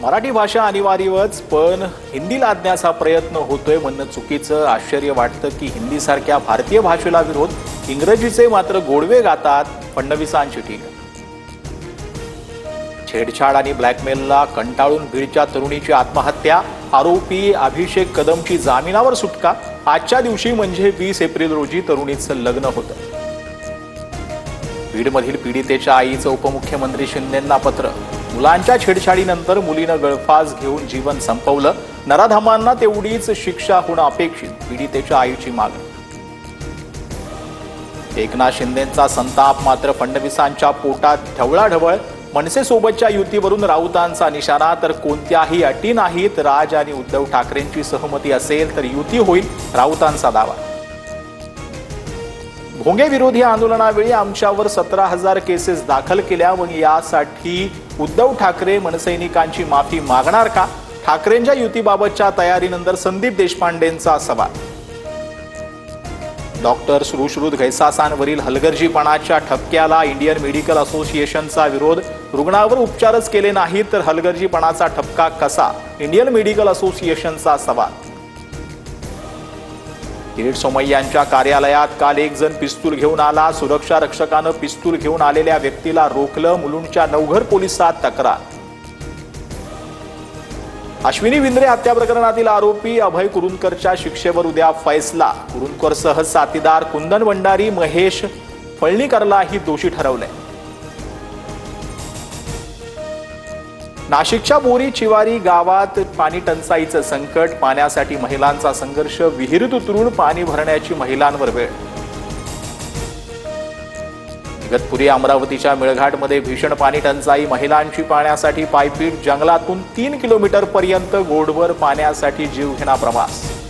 मराठी भाषा अनिवार्यच, पण हिंदी लादण्याचा प्रयत्न होतोय म्हणणं चुकीचं. आश्चर्य वाटतं की हिंदीसारख्या भारतीय भाषेला विरोध, इंग्रजीचे मात्र गोडवे गातात फडणवीसांची टीका. छेडछाड आणि ब्लॅकमेलला कंटाळून बीडच्या तरुणीची आत्महत्या, आरोपी अभिषेक कदमची जामिनावर सुटका. आजच्या दिवशी म्हणजे 20 एप्रिल रोजी तरुणीचं लग्न होतं. बीडमधील पीडितेच्या आईचं उपमुख्यमंत्री शिंदेंना पत्र. मुलांच्या छेडछाडीनंतर मुलीनं गळफास घेऊन जीवन संपवलं. नराधमांना तेवढीच शिक्षा होणं अपेक्षित, पीडितेच्या आईची मागणी. एकनाथ शिंदेंचा संताप, मात्र फडणवीसांच्या पोटात ढवळाढवळ. मनसेसोबतच्या युतीवरून राऊतांचा निशाणा, तर कोणत्याही अटी नाहीत. राज आणि उद्धव ठाकरेंची सहमती असेल तर युती होईल, राऊतांचा दावा. भोंगे विरोधी आंदोलनावेळी आमच्यावर 17,000 केसेस दाखल केल्या, मग यासाठी उद्धव ठाकरे मनसैनिकांची माफी मागणार का? ठाकरेंच्या युतीबाबतच्या तयारीनंतर संदीप देशपांडेंचा सवाल. डॉक्टर सुश्रुत घैसासांवरील हलगर्जीपणाच्या ठपक्याला इंडियन मेडिकल असोसिएशनचा विरोध. रुग्णावर उपचारच केले नाहीत तर हलगर्जीपणाचा ठपका कसा? इंडियन मेडिकल असोसिएशनचा सवाल. किरीट सोमय्यांच्या कार्यालयात काल एक जण पिस्तूल घेऊन आला. सुरक्षा रक्षकानं पिस्तूल घेऊन आलेल्या व्यक्तीला रोखलं. मुलुंडच्या नवघर पोलिसात तक्रार. अश्विनी विंद्रे हत्या प्रकरणातील आरोपी अभय कुरुंदकरच्या शिक्षेवर उद्या फैसला. कुरुंदकरसह साथीदार कुंदन भंडारी, महेश फळणीकरलाही दोषी ठरवले. नाशिकच्या बोरी चिवारी गावात पाणी टंचाईचं संकट. पाण्यासाठी महिलांचा संघर्ष. विहिरीत उतरून पाणी भरण्याची महिलांवर वेळ. इगतपुरी अमरावतीच्या मेळघाटमध्ये भीषण पाणी टंचाई. महिलांची पाण्यासाठी पायपीट. जंगलातून 3 किलोमीटर पर्यंत गोडवर पाण्यासाठी जीवघेणा प्रवास.